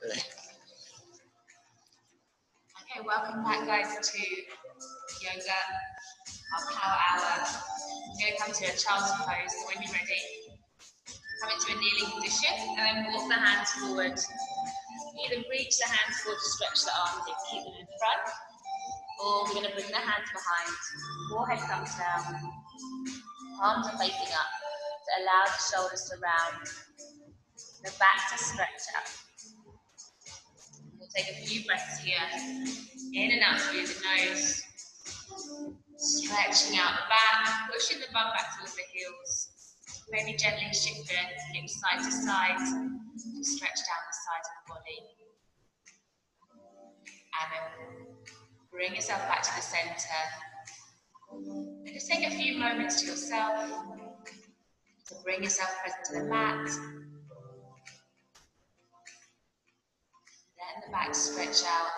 Good. Okay, welcome back guys to yoga, our power hour. We're going to come to a child's pose, so when you're ready, come into a kneeling position and then walk the hands forward. Either reach the hands forward to stretch the arms and keep them in front, or we're going to bring the hands behind, forehead comes down, arms are facing up to allow the shoulders to round, the back to stretch out. We'll take a few breaths here, in and out through the nose, stretching out the back, pushing the bum back towards the heels, maybe gently shift the hips side to side to stretch down the sides of the body. And then bring yourself back to the center. And just take a few moments to yourself to bring yourself present to the mat. Let the back stretch out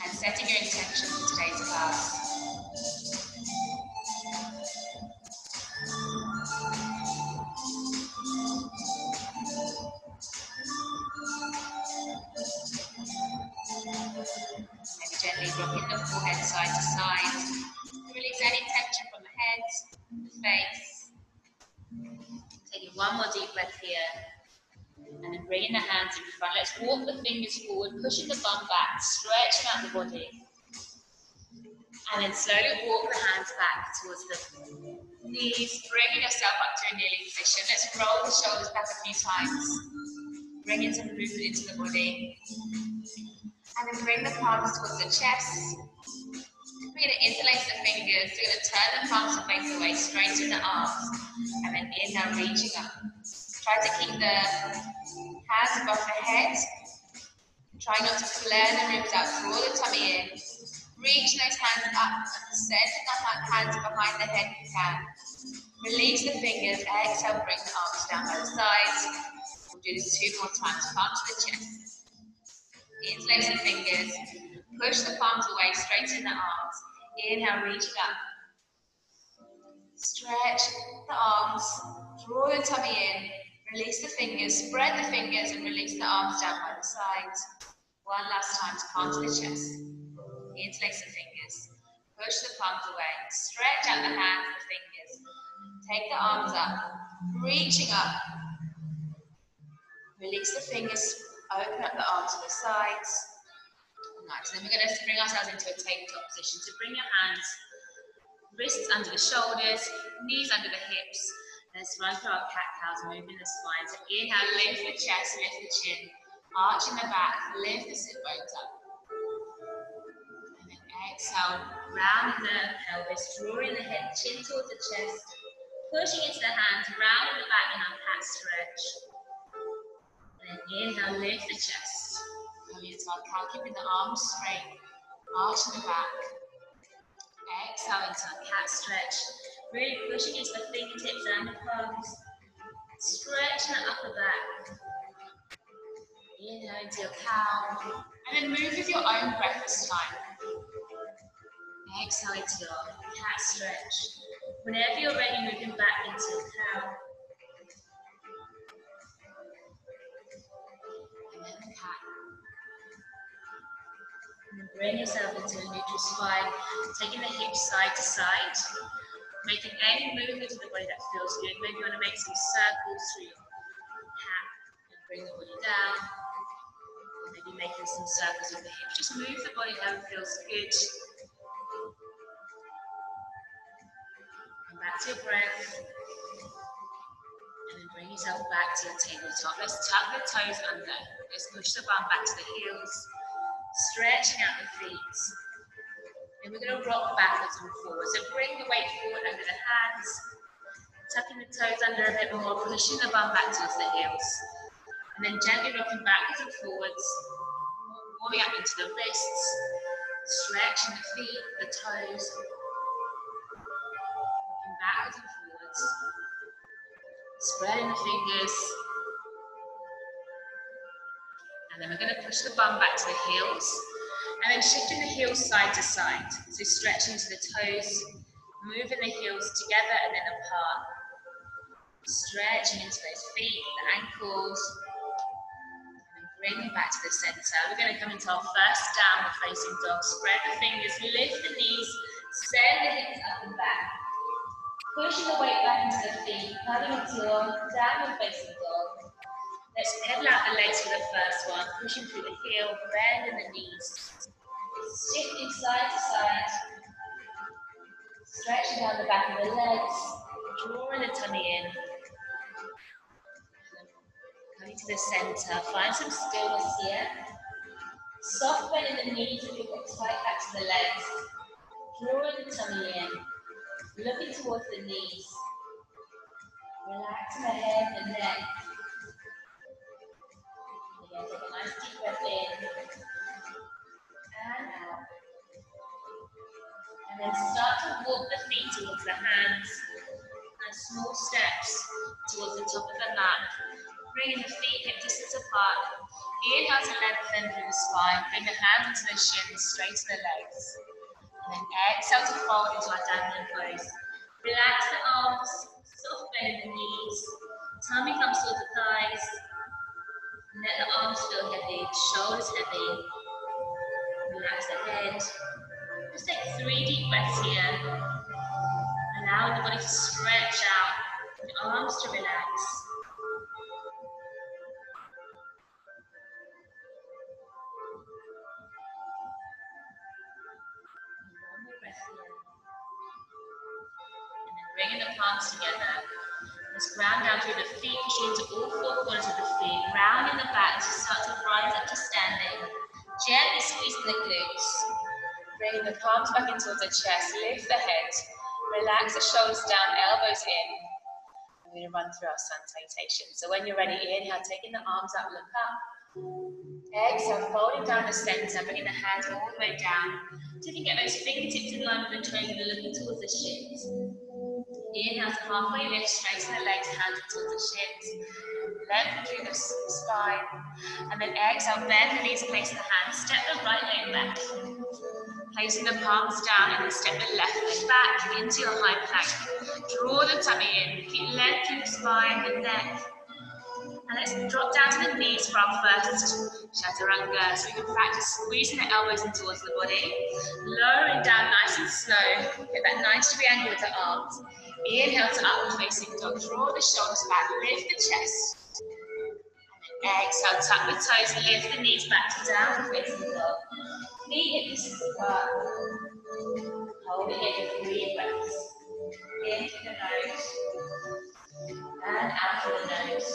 and setting your intention for today's class. Maybe gently rocking the forehead side to side to release any tension from the head, the face. Taking one more deep breath here. And then bringing the hands in front. Let's walk the fingers forward, pushing the bum back, stretching out the body. And then slowly walk the hands back towards the knees, bringing yourself up to a kneeling position. Let's roll the shoulders back a few times. Bringing some movement into the body. And then bring the palms towards the chest. We're going to interlace the fingers. We're going to turn the palms to face away, straighten the arms. And then inhale, reaching up. Try to keep the hands above the head. Try not to flare the ribs out, draw the tummy in. Reach those hands up, send the hands behind the head if you can. Release the fingers, exhale, bring the arms down by the sides. We'll do this 2 more times, palm to the chest. Interlace the fingers, push the palms away, straighten the arms. Inhale, reaching up. Stretch the arms, draw the tummy in. Release the fingers, spread the fingers and release the arms down by the sides. One last time to palm to the chest. Interlace the fingers, push the palms away, stretch out the hands and the fingers. Take the arms up, reaching up. Release the fingers, open up the arms to the sides. Nice, then we're going to bring ourselves into a tabletop position. So bring your hands, wrists under the shoulders, knees under the hips. Let's run through our cat-cows, moving the spine. So inhale, lift the chest, lift the chin. Arching the back, lift the sit bones up. And then exhale, rounding the pelvis, drawing the head, chin towards the chest. Pushing into the hands, rounding the back in our cat stretch. And then inhale, lift the chest. Coming into our cow, keeping the arms straight. Arching the back. Exhale into our cat stretch. Really pushing into the fingertips and the palms. Stretching the upper back. Inhale into your cow. And then move with your own breath this time. Exhale into your cat stretch. Whenever you're ready, moving back into your cow. And then the cat. And then bring yourself into a neutral spine, taking the hips side to side. Making any movement to the body that feels good. Maybe you want to make some circles through your cat and bring the body down. Or maybe making some circles with the hips. Just move the body how it feels good. Come back to your breath. And then bring yourself back to your tabletop. Let's tuck the toes under. Let's push the bum back to the heels. Stretching out the feet. And we're going to rock backwards and forwards. So bring the weight forward under the hands. Tucking the toes under a bit more, pushing the bum back towards the heels. And then gently rocking backwards and forwards. Warming up into the wrists. Stretching the feet, the toes. Rocking backwards and forwards. Spreading the fingers. And then we're going to push the bum back to the heels. And then shifting the heels side to side. So stretching to the toes, moving the heels together and then apart. Stretching into those feet, the ankles. And then Bring it back to the center. We're going to come into our first downward facing dog. Spread the fingers, lift the knees, send the hips up and back. Pushing the weight back into the feet, coming into your downward facing dog. Let's pedal out the legs for the first one, pushing through the heel, bend in the knees. Shifting side to side. Stretching down the back of the legs, drawing the tummy in. Coming to the center, find some stillness here. Soft bend in the knees as you walk tight back to the legs. Drawing the tummy in, looking towards the knees. Relaxing the head and neck. Again, take a nice deep breath in and out. And then start to walk the feet towards the hands and small steps towards the top of the mat. Bringing the feet hip distance apart. Inhale to lengthen through the spine. Bring the hands into the shins, straight to the legs. And then exhale to fold into our dangling pose. Relax the arms, soft bend the knees. Tummy comes towards the thighs. Let the arms feel heavy, shoulders heavy. Relax the head. Just take 3 deep breaths here. Allowing the body to stretch out, the arms to relax. One more breath here. And then bringing the palms together. Let's ground down through the feet, pushing into all 4 corners of the feet. Rounding the back as you start to rise up to standing. Gently squeezing the glutes. Bringing the palms back in towards the chest. Lift the head. Relax the shoulders down, elbows in. We're going to run through our sun salutation. So when you're ready, inhale, taking the arms up, look up. Exhale, folding down the center, bringing the hands all the way down. So you can get those fingertips in line with the toes and looking towards the shins. Inhale to halfway lift, straighten the legs, hands towards the shins. Lengthen through the spine. And then exhale, bend the knees, placing the hands. Step the right leg back. Placing the palms down and then step the left leg back into your high plank. Draw the tummy in. Keep length through the spine, the neck. And let's drop down to the knees for our first chaturanga. So we can practice squeezing the elbows in towards the body. Lowering down nice and slow. Get that nice triangle with the arms. Inhale to upward facing dog. Draw the shoulders back. Lift the chest. And then exhale, tuck the toes. Lift the knees back to downward facing dog. Feet hip distance apart. Holding it for 3 breaths. In through the nose. And out through the nose.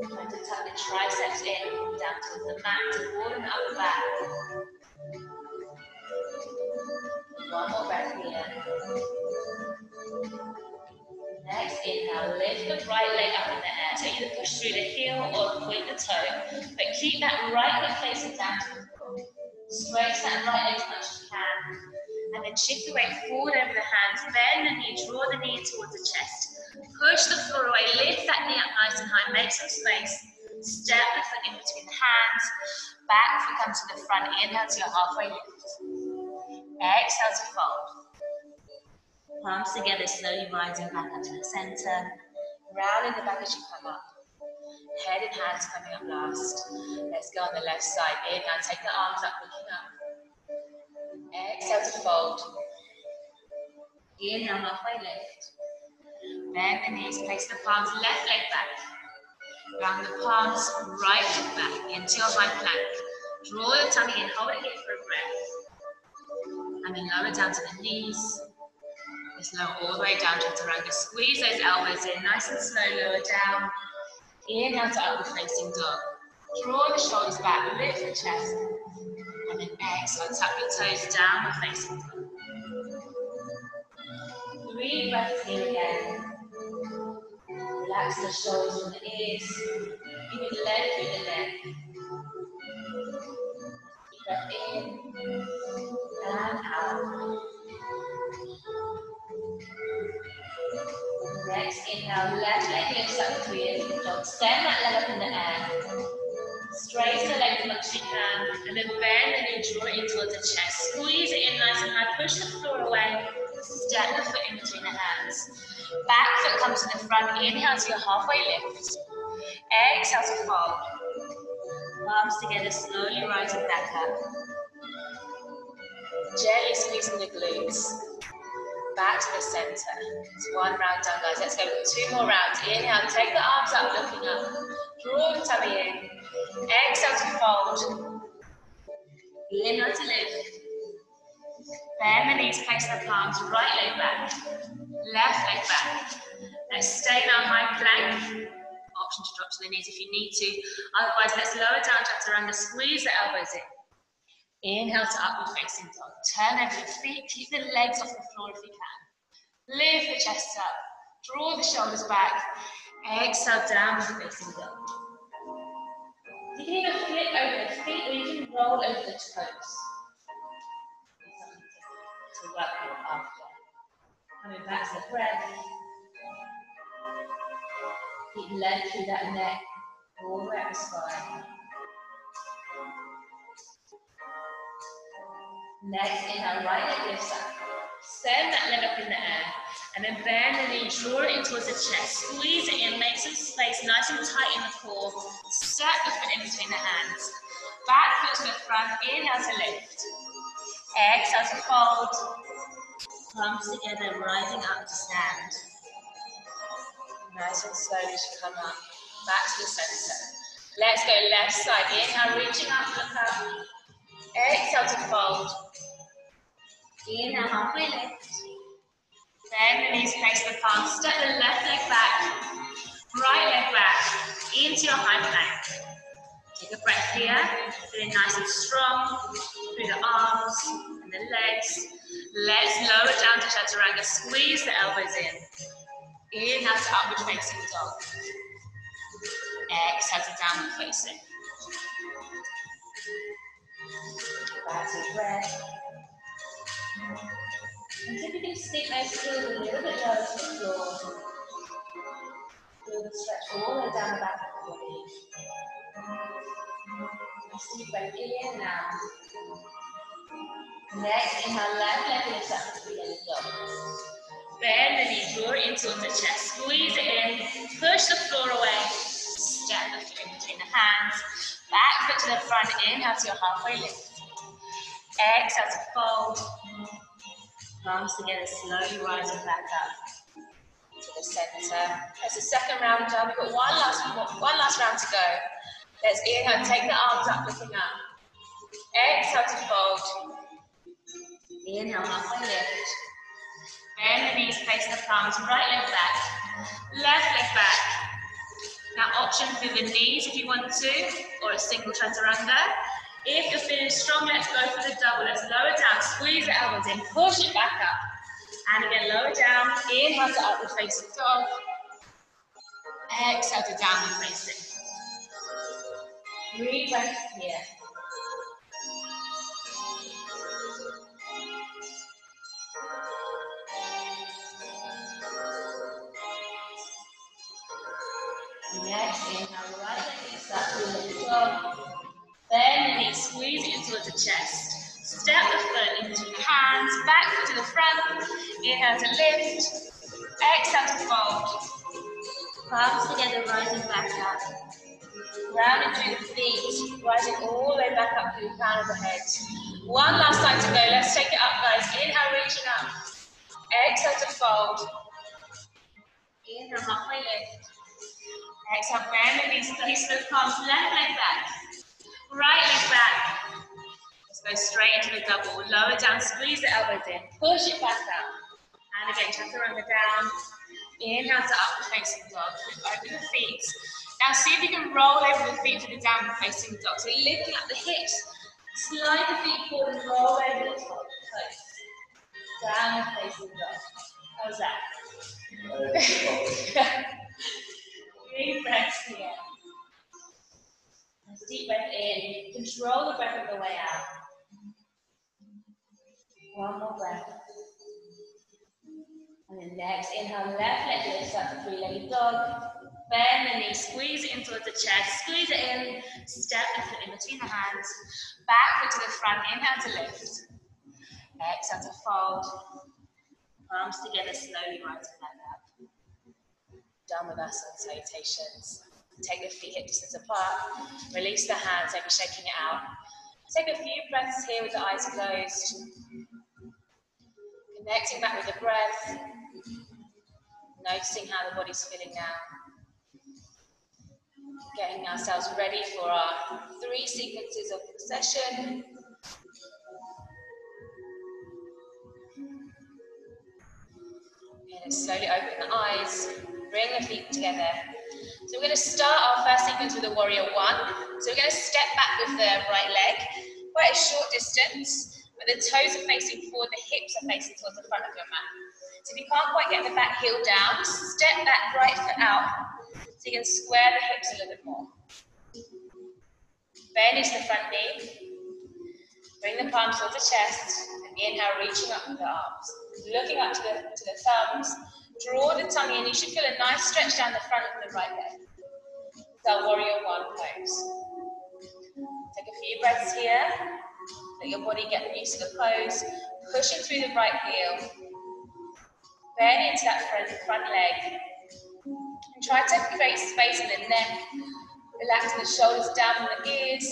Trying to tuck the triceps in, down towards the mat to broaden the upper back. One more breath here. Next, inhale, lift the right leg up in the air. So either push through the heel or point the toe. But keep that right leg facing down to the floor. Straighten that right leg as much as you can. And then shift the weight forward over the hands. Bend the knee, draw the knee towards the chest. Push the floor away, lift that knee up nice and high. Make some space. Step the foot in between the hands. Back foot comes to the front. Inhale to your halfway lift. Exhale to fold. Palms together, slowly rising back up to the center. Rounding the back as you come up. Head and hands coming up last. Let's go on the left side. Inhale, take the arms up, looking up. Exhale to fold. Inhale, halfway lift. Bend the knees, place the palms, left leg back. Round the palms, right leg back into your high plank. Draw the tummy in, hold it here for a breath. And then lower down to the knees. Just lower all the way down to chaturanga. Squeeze those elbows in, nice and slow, lower down. Inhale to upward facing dog. Draw the shoulders back, lift the chest. And then exhale, tuck your toes downward facing dog. 3 breaths here again. Relax the shoulders from the ears. Even length through the neck. Deep breath in and out. Next, inhale, left leg lifts up to you. Don't send that leg up in the air. Straighten the leg as much as you can. And then bend the knee, draw it in towards the chest. Squeeze it in nice and high. Push the floor away. Step the foot in between the hands. Back foot comes to the front. Inhale to your halfway lift. Exhale to fold. Palms together, slowly rising back up. Gently squeezing the glutes. Back to the center. It's one round done, guys. Let's go for 2 more rounds. Inhale, take the arms up, looking up. Draw the tummy in. Exhale to fold. Inhale to lift. Bend the knees, place the palms, right leg back, left leg back. Let's stay in our high plank. Option to drop to the knees if you need to. Otherwise, let's lower down, chaturanga, squeeze the elbows in. Inhale to upward facing dog. Turn over your feet, keep the legs off the floor if you can. Lift the chest up, draw the shoulders back. Exhale, downward facing dog. You can either flip over the feet or you can roll over the toes. To work your after. Coming back to the breath. Keep length through that neck, all the way up the spine. Next, inhale, right leg lifts up. Send that leg up in the air. And then bend the knee, draw it in towards the chest. Squeeze it in, make some space, nice and tight in the core. Step the foot in between the hands. Back foot to the front, inhale to lift. Exhale to fold. Palms together, rising up to stand. Nice and slowly as you come up. Back to the center. Let's go left side. Inhale, reaching up, look up. Exhale to fold. Inhale, halfway lift. Bend the knees, place the palms. Step the left leg back. Right leg back. Into your high plank. Take a breath here. Feeling nice and strong. Through the arms and the legs. Let's lower down to chaturanga. Squeeze the elbows in. Inhale to upward facing dog. Exhale to downward facing. Back to breath. And typically stick those heels a little bit lower to the floor. Feel the stretch all the way down the back of the body. Nice deep breath in and out. Next, inhale, left leg lifts up to three-legged dog. Bend the knee, draw it in towards the chest. Squeeze it in, push the floor away. Step the foot in between the hands. Back foot to the front, inhale to your halfway lift. Exhale to fold. Palms together, slowly rising back up to the center. That's the second round done. We've got one last round to go. Let's inhale, take the arms up, looking up. Exhale to fold. Inhale, halfway lift. Bend the knees, place the palms, right leg back, left leg back. Now option through the knees if you want to, or a single chaturanga. If you're feeling strong, let's go for the double. Let's lower down, squeeze the elbows in, push it back up. And again, lower down, inhale to upward facing dog. Exhale to downward facing. Breathe breath here. Next, inhale, right leg lifts up, three-legged dog. Bend the knees, squeeze it in towards the chest. Step the foot in between the hands, back foot to the front. Inhale to lift. Exhale to fold. Palms together, rising back up. Rounding through the feet, rising all the way back up through the crown of the head. One last time to go. Let's take it up, guys. Inhale, reaching up. Exhale to fold. Inhale, halfway lift. Exhale, bend the knees, place the palms, left leg back. Right leg back. Let's go straight into the double. Lower down, squeeze the elbows in. Push it back up. And again, chaturanga down. Inhale to upward facing dog. Open the feet. Now see if you can roll over the feet for the downward facing dog. So lifting up the hips. Slide the feet forward and roll over the top. Downward facing dog. How's that? Big breaths here. Nice deep breath in. Control the breath on the way out. One more breath. And then next, inhale, left leg lifts up to three-legged dog. Bend the knee, squeeze it in towards the chest, squeeze it in, step the foot in between the hands, back foot to the front, inhale to lift. Exhale to fold. Palms together, slowly rising back up. Done with our sun salutations. Take the feet hip distance apart. Release the hands, maybe shaking it out. Take a few breaths here with the eyes closed. Connecting back with the breath. Noticing how the body's feeling now. Getting ourselves ready for our 3 sequences of the session. And slowly open the eyes, bring the feet together. So we're going to start our first sequence with a warrior 1. So we're going to step back with the right leg, quite a short distance, but the toes are facing forward, the hips are facing towards the front of your mat. So if you can't quite get the back heel down, step that right foot out so you can square the hips a little bit more. Bend into the front knee. Bring the palms towards the chest. And inhale, reaching up with the arms. Looking up to the thumbs. Draw the tummy in. You should feel a nice stretch down the front of the right leg. It's our warrior 1 pose. Take a few breaths here. Let your body get used to the pose. Pushing through the right heel. Bend into that front leg. And try to create space in the neck. Relaxing the shoulders down from the ears.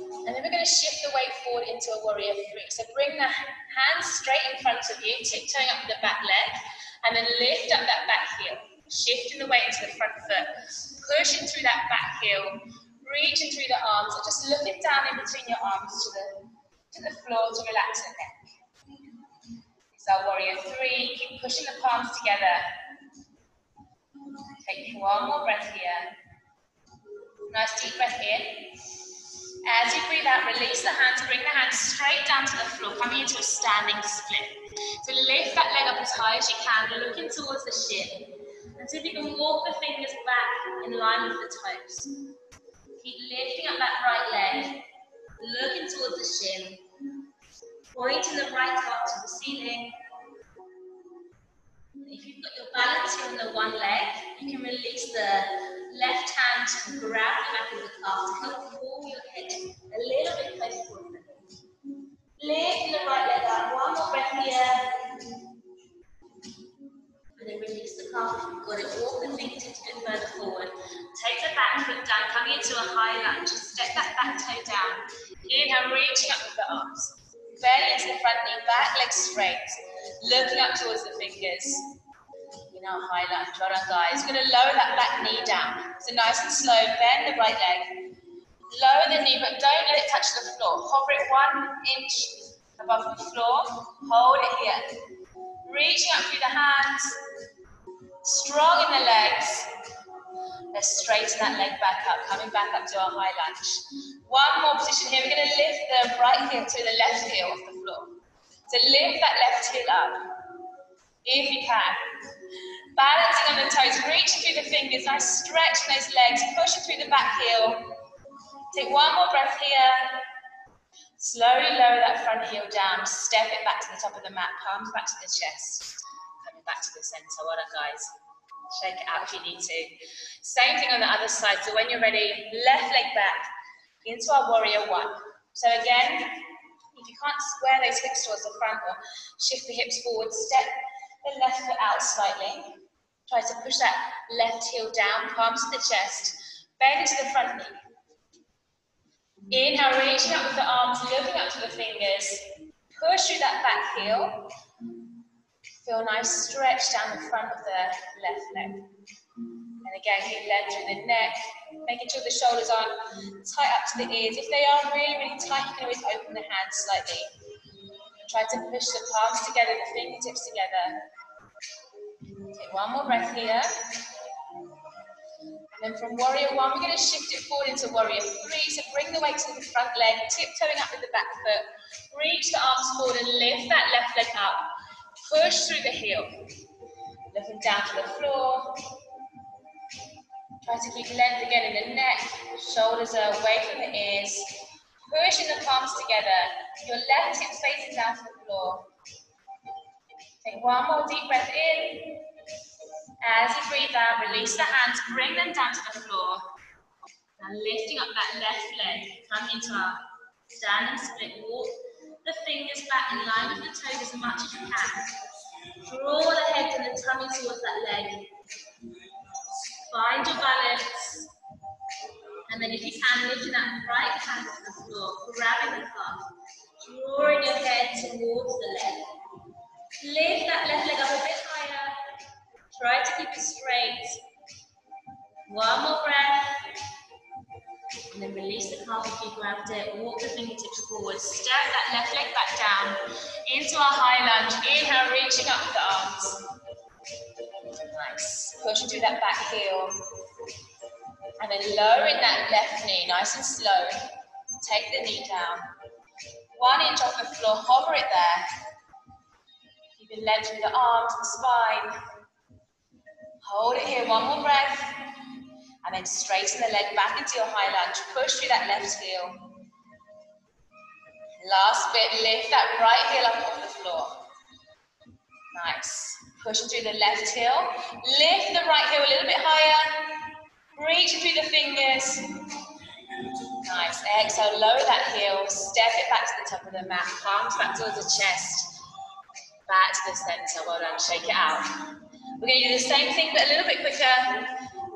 And then we're going to shift the weight forward into a warrior 3. So bring the hands straight in front of you, tiptoeing up the back leg, and then lift up that back heel. Shifting the weight into the front foot, pushing through that back heel, reaching through the arms, and just looking down in between your arms to the floor to relax the neck. It's our warrior 3. Keep pushing the palms together. Take one more breath here. Nice deep breath in. As you breathe out, release the hands, bring the hands straight down to the floor, coming into a standing split. So lift that leg up as high as you can, looking towards the shin. And see if you can walk the fingers back in line with the toes. Keep lifting up that right leg, looking towards the shin. Pointing the right arm to the ceiling. If you've got your balance here on the one leg, you can release the left hand and grab the back of the calf to help pull your head a little bit closer towards the knee. Lift the right leg up. One more breath here. And then release the calf if you've got it. Walk the fingertips a bit further forward. Take the back foot down, coming into a high lunge. Step that back toe down. Inhale, reaching up with the arms. Belly into the front knee, back leg straight. Looking up towards the fingers. In our high lunge, well done guys. We're going to lower that back knee down. So nice and slow, bend the right leg. Lower the knee, but don't let it touch the floor. Hover it 1 inch above the floor. Hold it here. Reaching up through the hands. Strong in the legs. Let's straighten that leg back up, coming back up to our high lunge. One more position here. We're going to lift the right heel to the left heel off the floor. So lift that left heel up, if you can. Balancing on the toes, reaching through the fingers, nice stretch in those legs, pushing through the back heel. Take one more breath here. Slowly lower that front heel down, step it back to the top of the mat, palms back to the chest. Coming back to the center, well done guys. Shake it out if you need to. Same thing on the other side, so when you're ready, left leg back into our warrior 1. So again, if you can't square those hips towards the front or shift the hips forward, step the left foot out slightly. Try to push that left heel down, palms to the chest, bend into the front knee. Inhale, reaching up with the arms, looking up to the fingers. Push through that back heel. Feel a nice stretch down the front of the left leg. And again, keep length through the neck, making sure the shoulders aren't tight up to the ears. If they are really, really tight, you can always open the hands slightly. Try to push the palms together, the fingertips together. Take one more breath here. And then from warrior 1, we're going to shift it forward into warrior 3. So bring the weight to the front leg, tiptoeing up with the back foot. Reach the arms forward and lift that left leg up. Push through the heel. Looking down to the floor. Try to keep length again in the neck. Shoulders are away from the ears. Pushing the palms together. Your left hip facing down to the floor. Take one more deep breath in. As you breathe out, release the hands, bring them down to the floor. And lifting up that left leg, come into our standing split. Walk the fingers back in line with the toes as much as you can. Draw the head and the tummy towards that leg. Find your balance. And then if you can, lifting that right hand to the floor, grabbing the calf, drawing your head towards the leg. Lift that left leg up a bit higher. Try to keep it straight. One more breath. And then release the calf if you grabbed it. Walk the fingertips forward. Step that left leg back down into our high lunge. Inhale, reaching up with the arms. Nice. Push through that back heel. And then lowering that left knee, nice and slow. Take the knee down. 1 inch off the floor, hover it there. Keep it length through the arms, the spine. Hold it here, one more breath. And then straighten the leg back into your high lunge. Push through that left heel. Last bit, lift that right heel up off the floor. Nice. Pushing through the left heel. Lift the right heel a little bit higher. Reach through the fingers. Nice. Exhale, lower that heel. Step it back to the top of the mat. Palms back towards the chest. Back to the center. Well done. Shake it out. We're going to do the same thing, but a little bit quicker.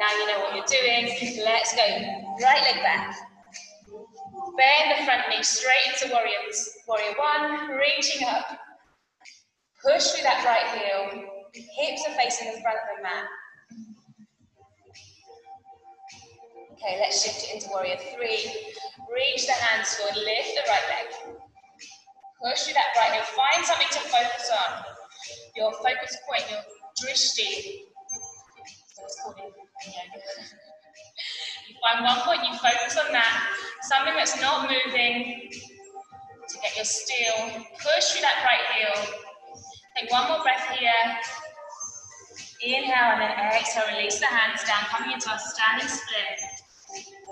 Now you know what you're doing. Let's go. Right leg back. Bend the front knee straight into warrior one. Reaching up. Push through that right heel. Hips are facing the front of the mat. Okay, let's shift it into warrior three. Reach the hands forward, lift the right leg. Push through that right heel. Find something to focus on. Your focus point, your drishti. So it's called in yoga. You find one point, you focus on that. Something that's not moving to get your still. Push through that right heel. Take one more breath here. Inhale and then exhale, release the hands down, coming into our standing split.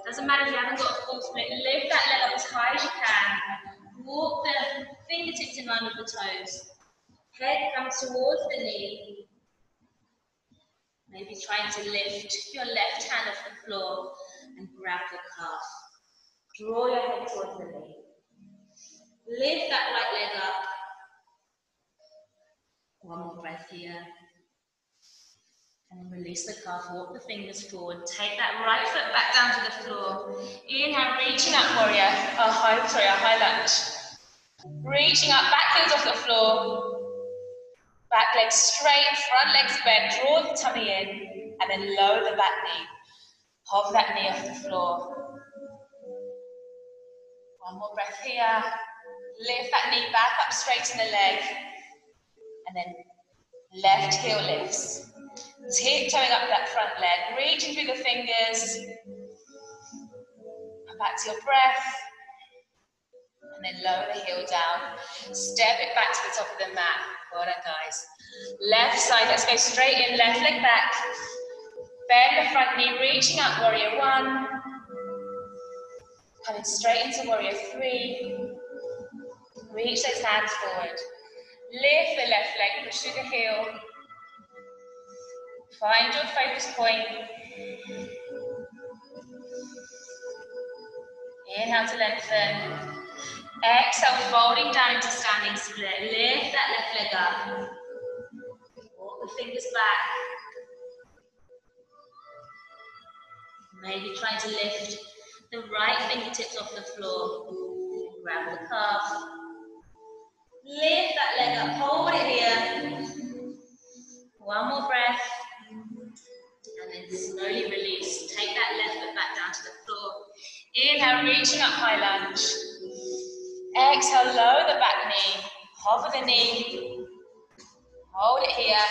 Doesn't matter if you haven't got a full split, lift that leg up as high as you can. Walk the fingertips in line with the toes. Head comes towards the knee. Maybe trying to lift your left hand off the floor and grab the calf. Draw your head towards the knee. Lift that right leg up. One more breath here. And then release the calf, walk the fingers forward. Take that right foot back down to the floor. Inhale, reaching up warrior, a high lunge. Reaching up, back heels off the floor. Back legs straight, front legs bent, draw the tummy in, and then lower the back knee. Hover that knee off the floor. One more breath here. Lift that knee back up, straighten the leg. And then left heel lifts. Tiptoeing up that front leg, reaching through the fingers. And back to your breath. And then lower the heel down. Step it back to the top of the mat. Well done, guys. Left side, let's go straight in, left leg back. Bend the front knee, reaching up, warrior one. Coming straight into warrior three. Reach those hands forward. Lift the left leg, push through the heel. Find your focus point. Inhale to lengthen. Exhale, folding down into standing split. Lift that left leg up. Walk the fingers back. Maybe trying to lift the right fingertips off the floor. Grab the calf. Lift that leg up, hold it here. One more breath. And then slowly release. Take that left foot back down to the floor. Inhale, reaching up, high lunge. Exhale, lower the back knee. Hover the knee. Hold it here.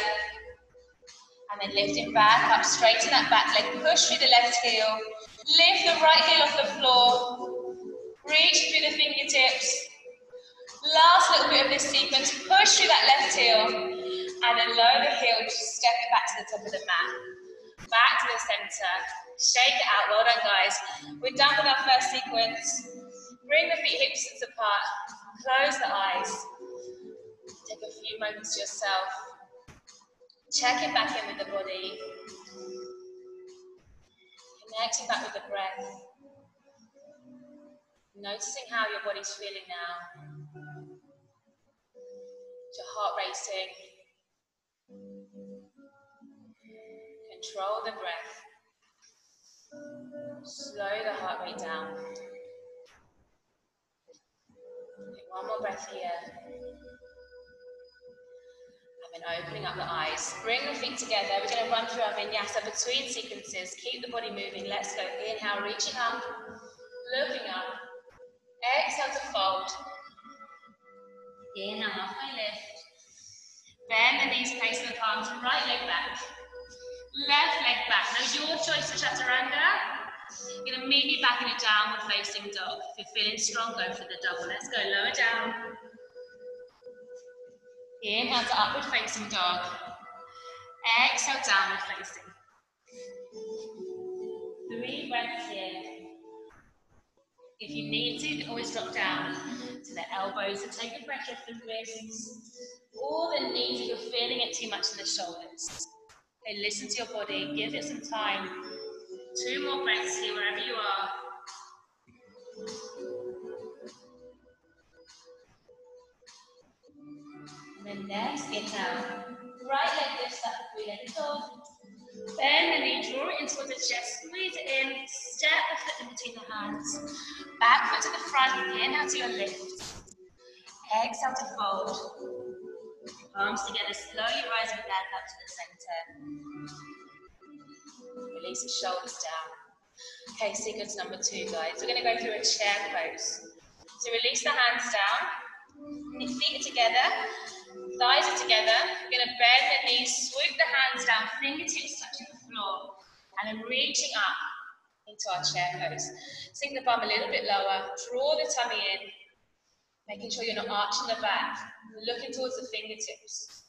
And then lift it back up, straighten that back leg. Push through the left heel. Lift the right heel off the floor. Reach through the fingertips. Last little bit of this sequence. Push through that left heel. And then lower the heel, just step it back to the top of the mat. Back to the center. Shake it out. Well done, guys. We're done with our first sequence. Bring the feet hip distance apart. Close the eyes. Take a few moments to yourself. Check it back in with the body. Connecting back with the breath. Noticing how your body's feeling now. Is your heart racing? Control the breath. Slow the heart rate down. Take one more breath here. And then opening up the eyes. Bring the feet together. We're going to run through our vinyasa between sequences. Keep the body moving. Let's go. Inhale, reaching up, looking up. Exhale to fold. Inhale, halfway lift. Bend the knees, place the palms, right leg back. Left leg back. Now your choice for chaturanga. You're going to meet me back in a downward facing dog. If you're feeling strong, go for the double. Let's go. Lower down. Inhale to upward facing dog. Exhale, downward facing. 3 breaths here. If you need to, you can always drop down to the elbows and take a breath off the wrists or the knees if you're feeling it too much in the shoulders. Okay, listen to your body, give it some time. 2 more breaths here, wherever you are. And then next, inhale. Right leg lifts up, 3-legged dog. Bend the knee, draw it in towards the chest, squeeze it in, step the foot in between the hands. Back foot to the front, inhale to your lift. Exhale to fold. Arms together, slowly rising back up to the center. Release the shoulders down. Okay, sequence number 2, guys. We're going to go through a chair pose. So release the hands down. Feet are together. Thighs are together. We're going to bend the knees, swoop the hands down, fingertips touching the floor, and then reaching up into our chair pose. Sink the bum a little bit lower, draw the tummy in, making sure you're not arching the back, looking towards the fingertips,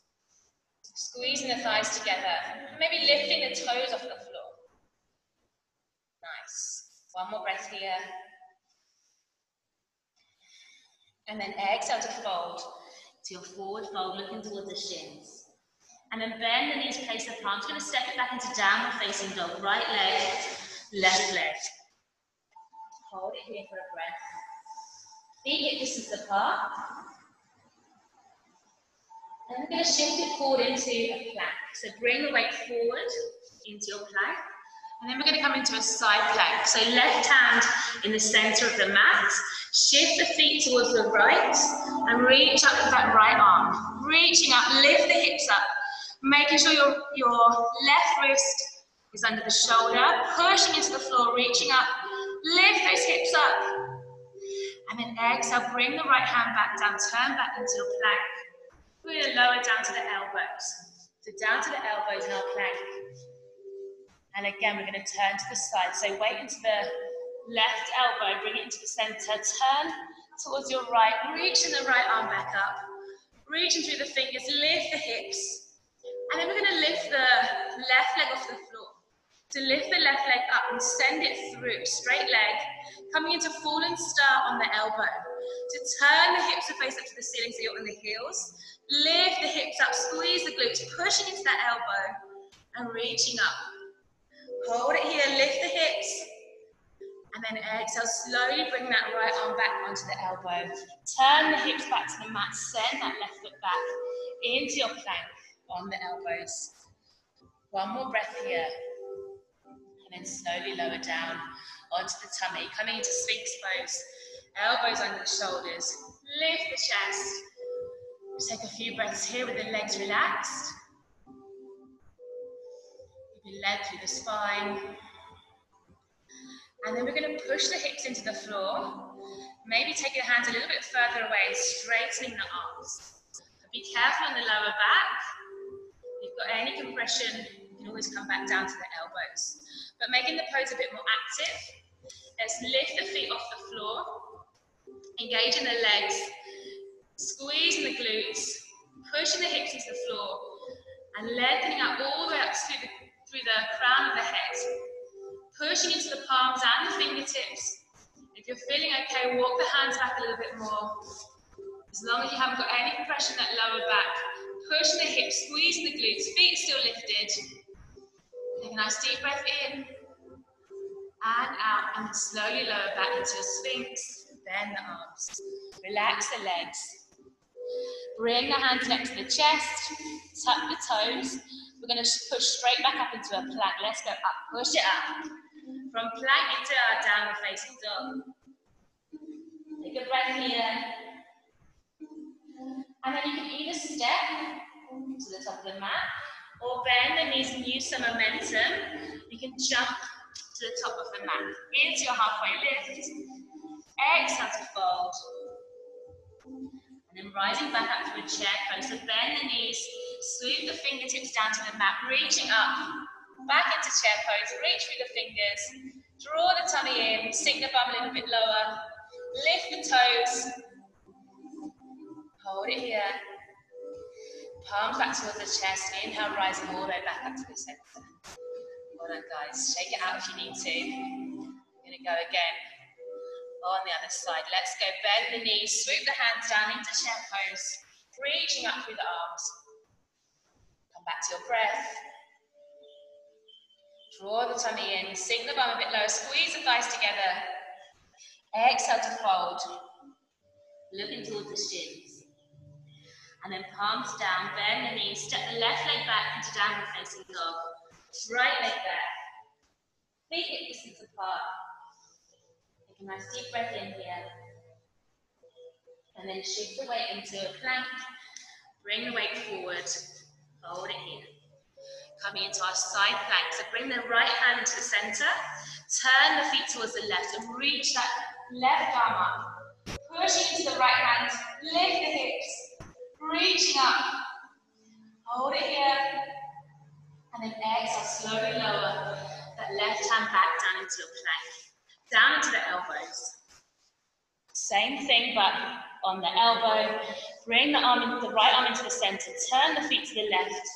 squeezing the thighs together, maybe lifting the toes off the floor. Nice. 1 more breath here. And then exhale to fold. To your forward fold, looking towards the shins. And then bend the knees, place the palms. We're going to step it back into downward facing dog. Right leg, left leg. Hold it here for a breath. Feet hip distance apart. And we're going to shift it forward into a plank. So bring the weight forward into your plank. And then we're going to come into a side plank. So left hand in the center of the mat. Shift the feet towards the right and reach up with that right arm. Reaching up, lift the hips up. Making sure your left wrist is under the shoulder. Pushing into the floor, reaching up. Lift those hips up. And then exhale, bring the right hand back down. Turn back into your plank. We're going to lower down to the elbows. So down to the elbows in our plank. And again, we're going to turn to the side. So weight into the left elbow, bring it into the center. Turn towards your right, reaching the right arm back up. Reaching through the fingers, lift the hips. And then we're going to lift the left leg off the floor. To lift the left leg up and send it through, straight leg. Coming into fallen star on the elbow. To turn the hips to face up to the ceiling so you're on the heels. Lift the hips up, squeeze the glutes, pushing into that elbow. And reaching up. Hold it here, lift the hips. And then exhale, slowly bring that right arm back onto the elbow. Turn the hips back to the mat, send that left foot back into your plank on the elbows. 1 more breath here. And then slowly lower down onto the tummy, coming into Sphinx pose. Elbows under the shoulders, lift the chest. Just take a few breaths here with the legs relaxed. Keep your leg through the spine. And then we're going to push the hips into the floor. Maybe take your hands a little bit further away, straightening the arms. Be careful on the lower back. If you've got any compression, you can always come back down to the elbows. But making the pose a bit more active. Let's lift the feet off the floor. Engaging the legs. Squeezing the glutes. Pushing the hips into the floor. And lengthening up all the way up through the crown of the head. Pushing into the palms and the fingertips. If you're feeling okay, walk the hands back a little bit more. As long as you haven't got any compression in that lower back. Pushing the hips, squeezing the glutes, feet still lifted. Take a nice deep breath in. And out, and slowly lower back into a Sphinx. Bend the arms. Relax the legs. Bring the hands next to the chest. Tuck the toes. We're going to push straight back up into a plank. Let's go up. Push it up. From plank into our downward facing dog. Take a breath here. And then you can either step to the top of the mat or bend the knees and use some momentum. You can jump to the top of the mat. Into your halfway lift. Exhale to fold. And then rising back up to a chair pose. So bend the knees, sweep the fingertips down to the mat, reaching up. Back into chair pose, reach through the fingers. Draw the tummy in, sink the bum a little bit lower. Lift the toes. Hold it here. Palms back towards the chest. Inhale, rising all the way back up to the center. Well done, guys. Shake it out if you need to. We're going to go again. On the other side. Let's go. Bend the knees. Swoop the hands down into chair pose. Reaching up through the arms. Come back to your breath. Draw the tummy in. Sink the bum a bit lower. Squeeze the thighs together. Exhale to fold. Looking towards the shins. And then palms down, bend the knees, step the left leg back into downward facing dog. Right leg back. Feet hip distance apart. Take a nice deep breath in here. And then shift the weight into a plank. Bring the weight forward. Hold it here. Coming into our side plank. So bring the right hand into the center. Turn the feet towards the left and reach that left arm up. Pushing into the right hand. Lift the hips. Reaching up. Hold it here. And then exhale, slowly lower that left hand back down into your plank. Down into the elbows. Same thing, but on the elbow. Bring the right arm into the center. Turn the feet to the left.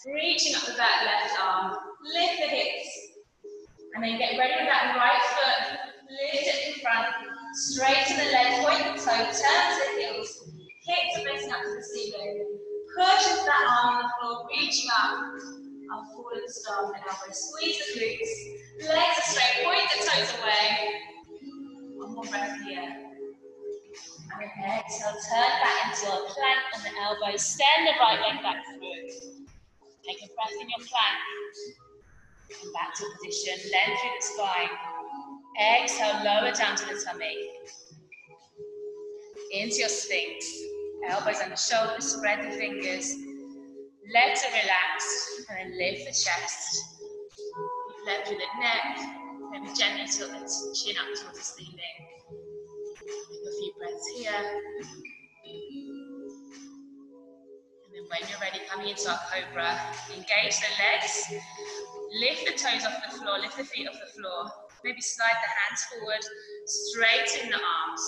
Reaching up with that left arm. Lift the hips. And then get ready with that right foot. Lift it in front. Straighten the leg, point the toe, turn to the heels. Hips are facing up to the ceiling. Push into that arm on the floor, reaching up. I'll forward star on the elbow. Squeeze the glutes. Legs are straight, point the toes away. One more breath here. And then exhale, turn back into your plank on the elbow. Send the right leg back through. Take a breath in your plank. Come back to position, length through the spine. Exhale, lower down to the tummy. Into your Sphinx. Elbows on the shoulders, spread the fingers. Legs are relaxed, and then lift the chest. Left through the neck. Maybe gently tilt the chin up towards the ceiling. Take a few breaths here. And then when you're ready, coming into our cobra, engage the legs. Lift the toes off the floor, lift the feet off the floor. Maybe slide the hands forward, straighten the arms.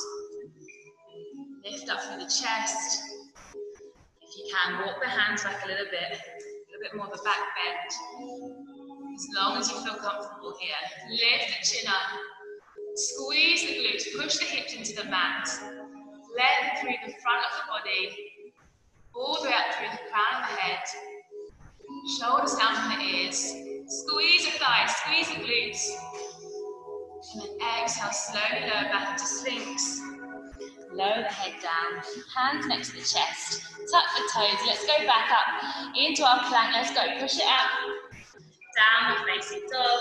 Lift up through the chest. If you can, walk the hands back a little bit more of a back bend. As long as you feel comfortable here. Lift the chin up. Squeeze the glutes, push the hips into the mat. Length through the front of the body. All the way up through the crown of the head. Shoulders down from the ears. Squeeze the thighs, squeeze the glutes. And then exhale, slowly lower back into Sphinx. Lower the head down, hands next to the chest. Tuck the toes, let's go back up into our plank, let's go, push it out. Downward facing dog.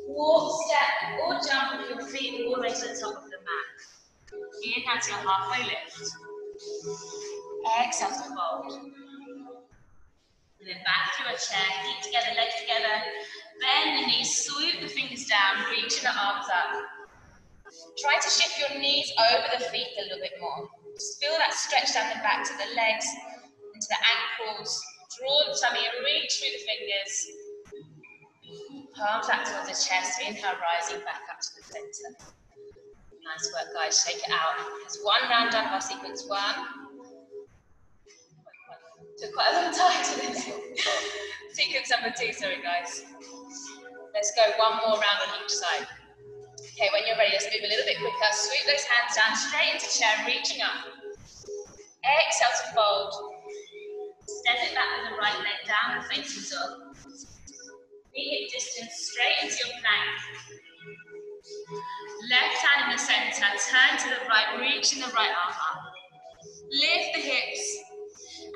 Walk, step, or jump with your feet all the way to the top of the mat. Inhale to your halfway lift. Exhale to fold. And then back through a chair, feet together, legs together. Bend the knees, swoop the fingers down, reaching the arms up. Try to shift your knees over the feet a little bit more. Just feel that stretch down the back to the legs, into the ankles. Draw the tummy and reach through the fingers. Palms back towards the chest. Inhale, rising back up to the center. Nice work, guys. Shake it out. There's one round done of our sequence one. Took quite a long time to this. Sequence number two, sorry, guys. Let's go one more round on each side. Okay, when you're ready, let's move a little bit quicker. Sweep those hands down, straight into chair, reaching up. Exhale to fold. Step it back with the right leg down and facing dog. Feet hip distance, straight into your plank. Left hand in the center, turn to the right, reaching the right arm up. Lift the hips.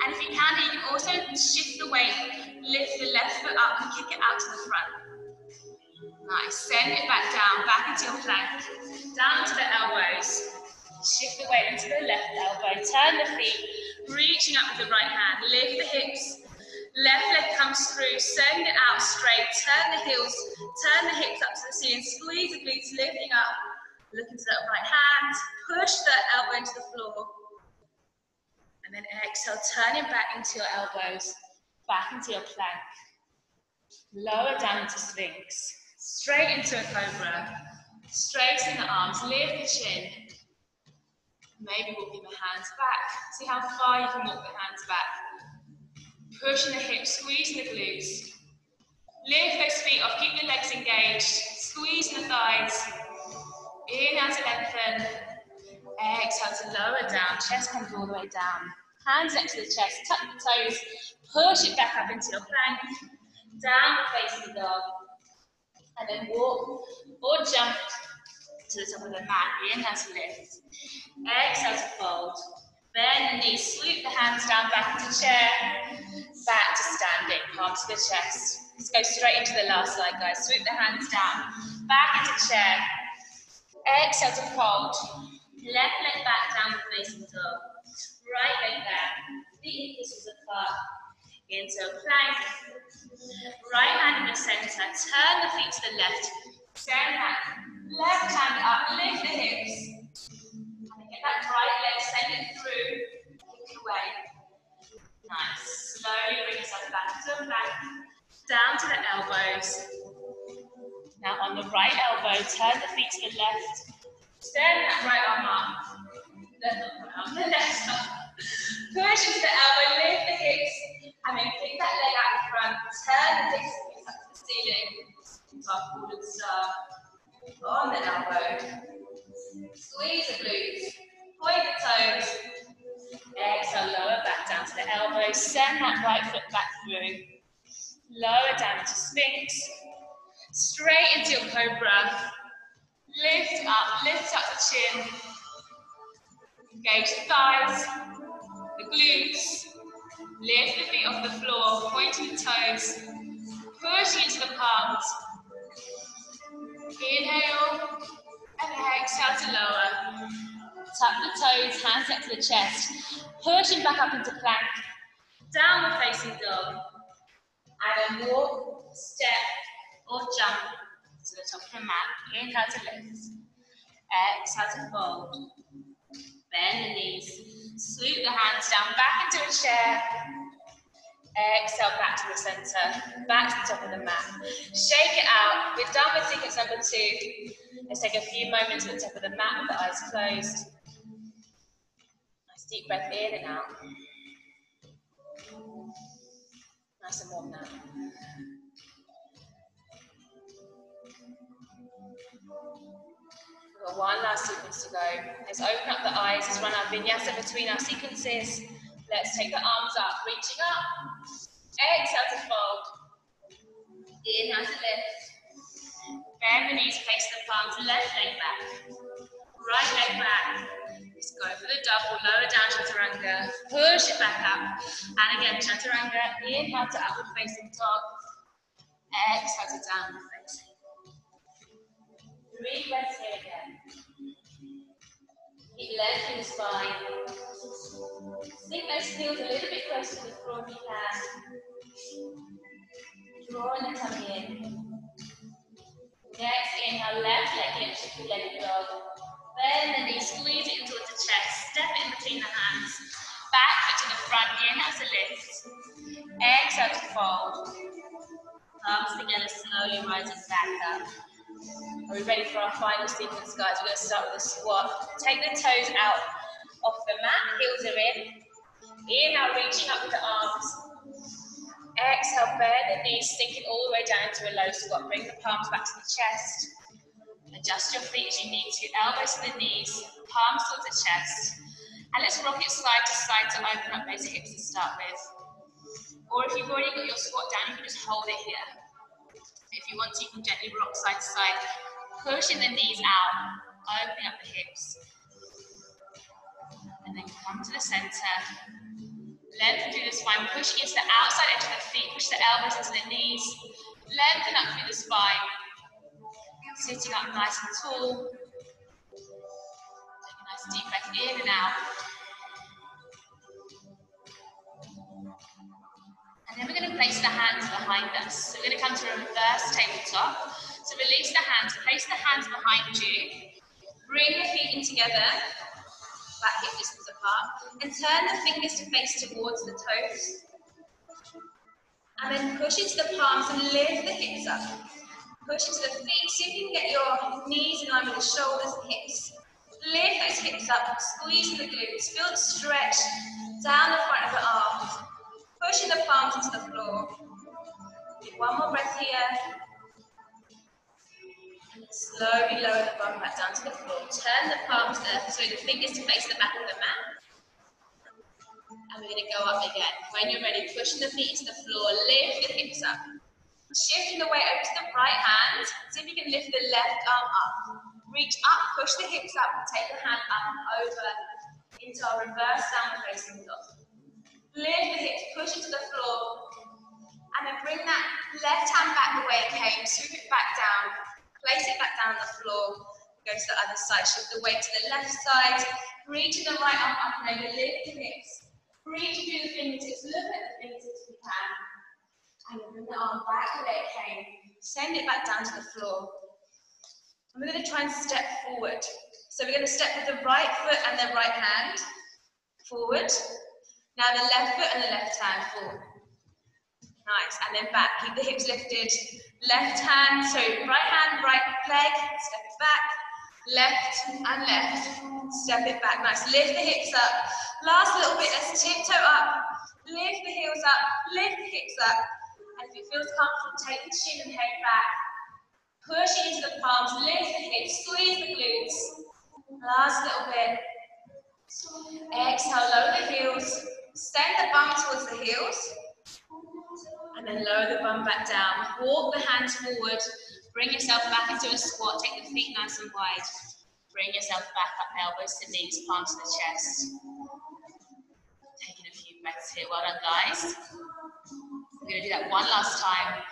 And if you can, you can also shift the weight. Lift the left foot up and kick it out to the front. Nice. Send it back down, back into your plank. Down to the elbows. Shift the weight into the left elbow. Turn the feet. Reaching up with the right hand. Lift the hips. Left leg comes through. Send it out straight. Turn the heels. Turn the hips up to the ceiling. Squeeze the glutes, lifting up. Look into that right hand. Push the elbow into the floor. And then exhale, turning back into your elbows. Back into your plank. Lower down into Sphinx. Straight into a cobra. Straighten the arms. Lift the chin. Maybe walking the hands back. See how far you can walk the hands back. Pushing the hips, squeezing the glutes. Lift those feet off, keep the legs engaged. Squeezing the thighs. Inhale to lengthen. Exhale to lower down. Chest comes all the way down. Hands next to the chest, tuck the toes. Push it back up into your plank. Downward facing dog. And then walk or jump to the top of the mat. Inhale to lift. Exhale to fold. Bend the knees, swoop the hands down, back into chair. Back to standing, palms to the chest. Let's go straight into the last side, guys. Swoop the hands down, back into chair. Exhale to fold. Left leg back, downward facing dog. Right leg back. Feet kisses apart. Into a plank. Right hand in the center. Turn the feet to the left. Send that left hand up. Lift the hips. And get that right leg. Send it through. Kick it away. Nice. Slowly bring yourself back to a plank. Down to the elbows. Now on the right elbow, turn the feet to the left. Send that right arm up. The left arm. Push into the elbow, lift the hips, and then kick that leg out in front. Turn the hips up to the ceiling. So I've forward star. On the elbow. Squeeze the glutes. Point the toes. Exhale, lower back down to the elbows. Send that right foot back through. Lower down to Sphinx. Straight into your cobra. Lift up the chin. Engage the thighs, the glutes. Lift the feet off the floor, pointing the toes. Pushing into the palms. Inhale and exhale to lower. Tuck the toes, hands next to the chest. Pushing back up into plank. Downward facing dog. And then walk, step, or jump to the top of the mat. Inhale to lift. Exhale to fold. Bend the knees. Swoop the hands down, back into a chair. Exhale back to the center. Back to the top of the mat. Shake it out. We're done with sequence number 2. Let's take a few moments at the top of the mat with the eyes closed. Nice deep breath in and out. Nice and warm now. We've got one last sequence to go. Let's open up the eyes. Let's run our vinyasa between our sequences. Let's take the arms up, reaching up. Exhale to fold. Inhale to lift. Bend the knees, face the palms, left leg back. Right leg back. Let's go for the double, lower down chaturanga. Push it back up. And again, chaturanga. Inhale to upward facing dog. Exhale to downward facing. 3 breaths here again. Keep lengthening the spine. Sink those heels a little bit closer to the floor if you can. Drawing the tummy in. Next, inhale, left leg in, chicken-legged dog. Bend the knees, squeeze it in towards the chest. Step in between the hands. Back foot to the front. Inhale to lift. Exhale to fold. Arms together, slowly rising back up. Are we ready for our final sequence, guys? We're going to start with a squat. Take the toes out off the mat, heels are in. Inhale, reaching up with the arms. Exhale, bend the knees, sinking all the way down into a low squat. Bring the palms back to the chest. Adjust your feet as you need to. Elbows to the knees, palms towards the chest. And let's rock it side to side to open up those hips to start with. Or if you've already got your squat down, you can just hold it here. If you want to, you can gently rock side to side, pushing the knees out, opening up the hips. And then come to the center. Lengthen through the spine, pushing into the outside edge of the feet, push the elbows into the knees. Lengthen up through the spine. Sitting up nice and tall. Take a nice deep breath in and out. And then we're going to place the hands behind us. So we're going to come to a reverse tabletop. So release the hands, place the hands behind you. Bring the feet in together, back hip distance apart. And turn the fingers to face towards the toes. And then push into the palms and lift the hips up. Push into the feet. See if you can get your knees in line with the shoulders and hips. Lift those hips up, squeeze the glutes. Feel the stretch down the front of the arms. Pushing the palms into the floor. One more breath here. And slowly lower the bum back down to the floor. Turn the palms so the fingers to face the back of the mat. And we're going to go up again. When you're ready, pushing the feet to the floor, lift the hips up. Shifting the weight over to the right hand. See if you can lift the left arm up. Reach up, push the hips up, take the hand up and over into our reverse downward facing dog. Lift the hips, push it to the floor, and then bring that left hand back the way it came, swoop it back down, place it back down on the floor, go to the other side, shift the weight to the left side, reaching the right arm up and over, lift the hips, reach through the fingertips, look at the fingertips if you can, and then bring the arm back the way it came, send it back down to the floor. And we're going to try and step forward. So we're going to step with the right foot and the right hand forward. Now the left foot and the left hand forward. Nice, and then back, keep the hips lifted. Left hand, so right hand, right leg, step it back. Left and left, step it back. Nice, lift the hips up. Last little bit, let's tiptoe up. Lift the heels up, lift the hips up. And if it feels comfortable, take the chin and head back. Pushing into the palms, lift the hips, squeeze the glutes. Last little bit. Exhale, lower the heels. Send the bum towards the heels. And then lower the bum back down. Walk the hands forward. Bring yourself back into a squat. Take the feet nice and wide. Bring yourself back up, elbows to knees, palms to the chest. Taking a few breaths here. Well done, guys. We're going to do that one last time.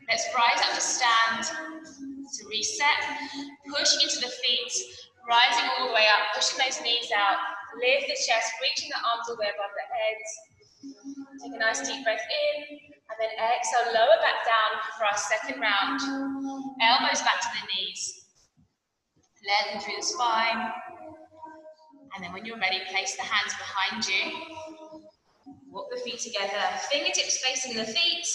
Let's rise up to stand, to reset, push into the feet, rising all the way up, pushing those knees out, lift the chest, reaching the arms all the way above the head. Take a nice deep breath in, and then exhale, lower back down for our second round. Elbows back to the knees, lengthen through the spine, and then when you're ready, place the hands behind you. Walk the feet together, fingertips facing the feet,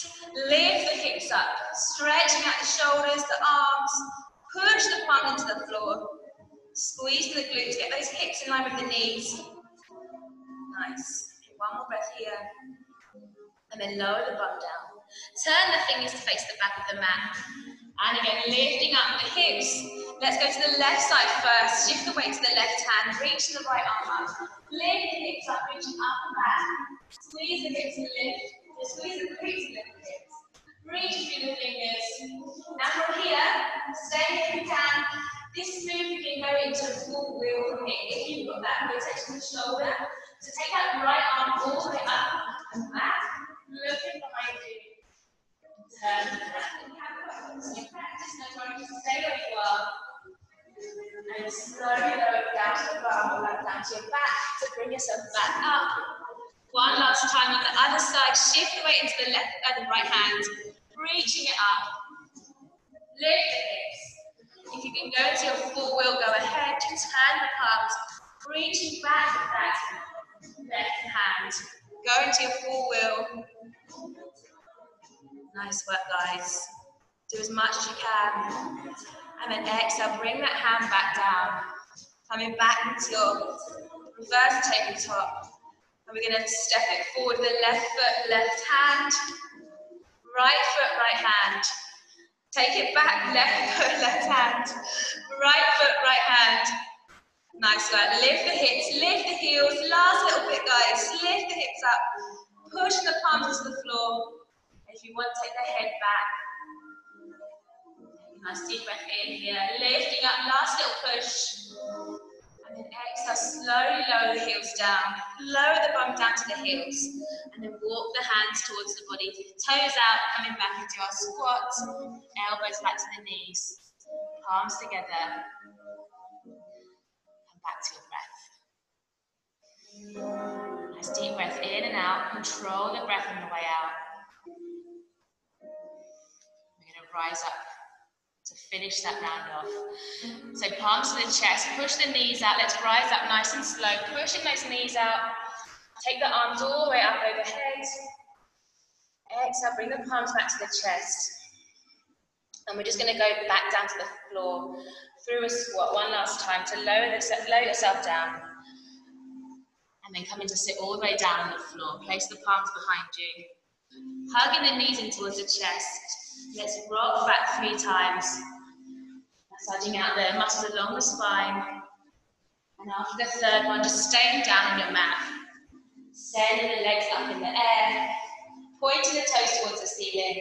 lift the hips up, stretching out the shoulders, the arms, push the palm into the floor, squeeze the glutes, get those hips in line with the knees. Nice. One more breath here, and then lower the bum down. Turn the fingers to face the back of the mat, and again, lifting up the hips. Let's go to the left side first, shift the weight to the left hand, reach the right arm up, lift the hips up, reaching up and back. Squeeze the hips and lift. Just squeeze the glutes and lift the hips. Reach through the fingers. Now from here, stay if you can. This move you can go into a full wheel from here if you've got that rotation of the shoulder. So take that right arm all the way up and back. Looking behind you. Turn around. So you practice, no worries, just stay where you are. And slowly lower down to the bum, or down to your back to bring yourself back up. One last time on the other side, shift the weight into the left and the right hand, reaching it up. Lift the hips. If you can go to your full wheel, go ahead, just turn the palms, reaching back with that left hand. Go into your full wheel. Nice work, guys. Do as much as you can. And then exhale, bring that hand back down. Coming back into your reverse tabletop. And we're going to step it forward with the left foot, left hand, right foot, right hand. Take it back, left foot, left hand, right foot, right hand. Nice work. Lift the hips, lift the heels. Last little bit, guys. Lift the hips up. Push the palms to the floor. If you want, take the head back. Nice deep breath in here. Lifting up, last little push. And then exhale, slowly lower the heels down. Lower the bum down to the heels. And then walk the hands towards the body. Toes out, coming back into our squat. Elbows back to the knees. palms together, and back to your breath. Nice deep breath in and out. Control the breath on the way out. We're going to rise up to finish that round off. So palms to the chest, push the knees out. Let's rise up nice and slow, pushing those knees out. Take the arms all the way up overhead. Exhale, bring the palms back to the chest. And we're just going to go back down to the floor through a squat one last time to lower yourself down. And then come into sit all the way down on the floor. Place the palms behind you. Hugging the knees in towards the chest. Let's rock back 3 times. Massaging out the muscles along the spine. And after the third one, just staying down on your mat. Sending the legs up in the air. Pointing the toes towards the ceiling.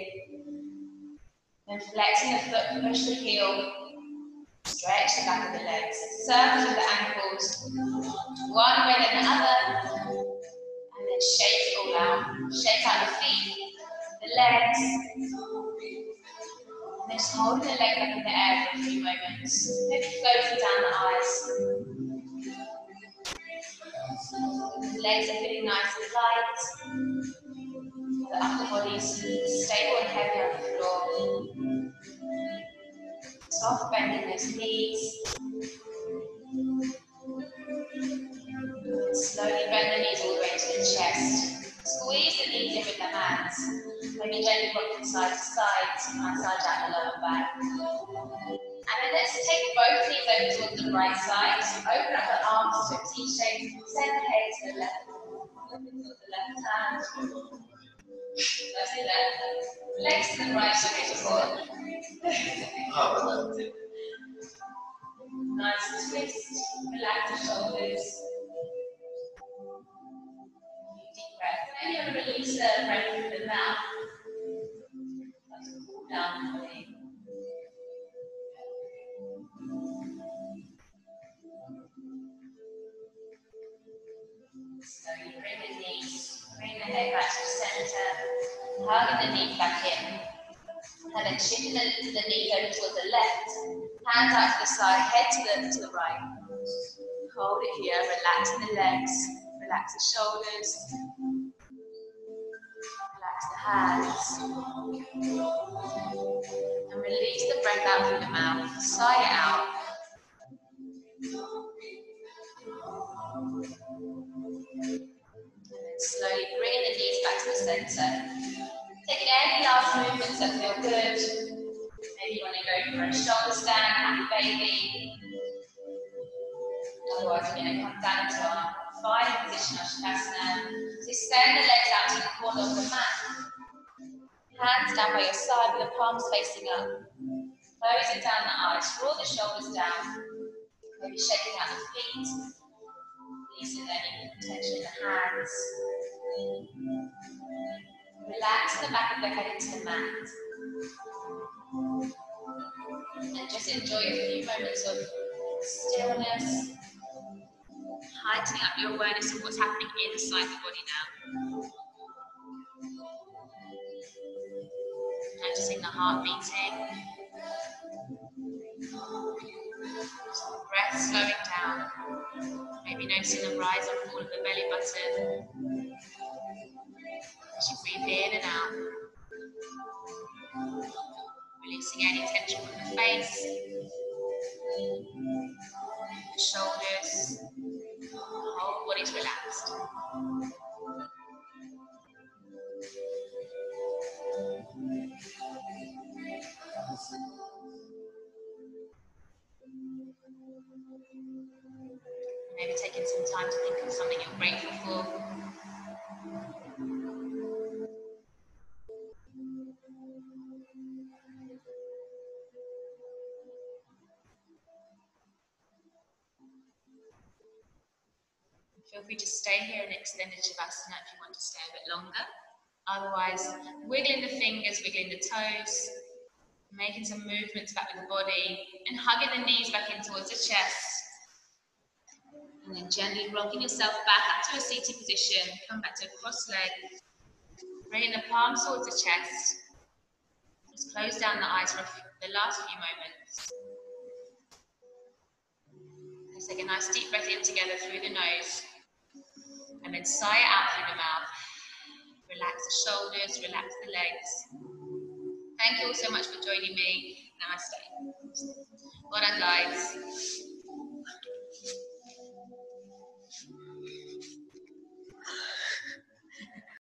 Then flexing the foot, push the heel. Stretch the back of the legs. Circle with the ankles. One way then the other. And then shake it all out. Shake out the feet, the legs. And then just holding the leg up in the air for a few moments. Maybe closing down the eyes. The legs are feeling nice and light. The upper body's stable and heavy on the floor. Soft bending those knees. Slowly bend the knees all the way to the chest. Squeeze the knees in with the hands. Maybe gently rock from side to side to massage out the lower back. And then let's take both knees over towards the right side. Open up the arms to a T shape. Send the head to the left. Look into the left hand. That's it there. Legs to the right, straight forward. Nice twist. Relax the shoulders. Deep breath. And then you're going to release the breath through the mouth. That's a cool down body. Slowly bring the knees, bring the head back to the center, hugging the knees back in, and then shifting the knees over towards the left, hands out to the side, head to the right. Hold it here, relaxing the legs, relax the shoulders, relax the hands, and release the breath out through the mouth, sigh it out. Slowly bringing the knees back to the center. Take any last movements that feel good. Maybe you want to go for a shoulder stand, happy baby. Otherwise, we're going to come down to our final position of Shavasana. So extend the legs out to the corner of the mat. Hands down by your side with the palms facing up. Closing down the eyes, draw the shoulders down. Maybe shaking out the feet. Releasing any tension in the hands. Relax the back of the head into the mat. And just enjoy a few moments of stillness. Heightening up your awareness of what's happening inside the body now. Noticing the heart beating. Breath slowing down. Maybe noticing the rise and fall of the belly button. As you breathe in and out. Releasing any tension from the face, the shoulders, the whole body's relaxed. Maybe taking some time to think of something you're grateful for. Feel free to stay here in extended Shavasana if you want to stay a bit longer. Otherwise, wiggling the fingers, wiggling the toes, making some movements back with the body, and hugging the knees back in towards the chest. And then gently rocking yourself back up to a seated position. Come back to a cross leg. Bringing the palms towards the chest. Just close down the eyes for the last few moments. Nice deep breath in together through the nose. And then sigh it out through the mouth. Relax the shoulders, relax the legs. Thank you all so much for joining me. Namaste. Well done, guys.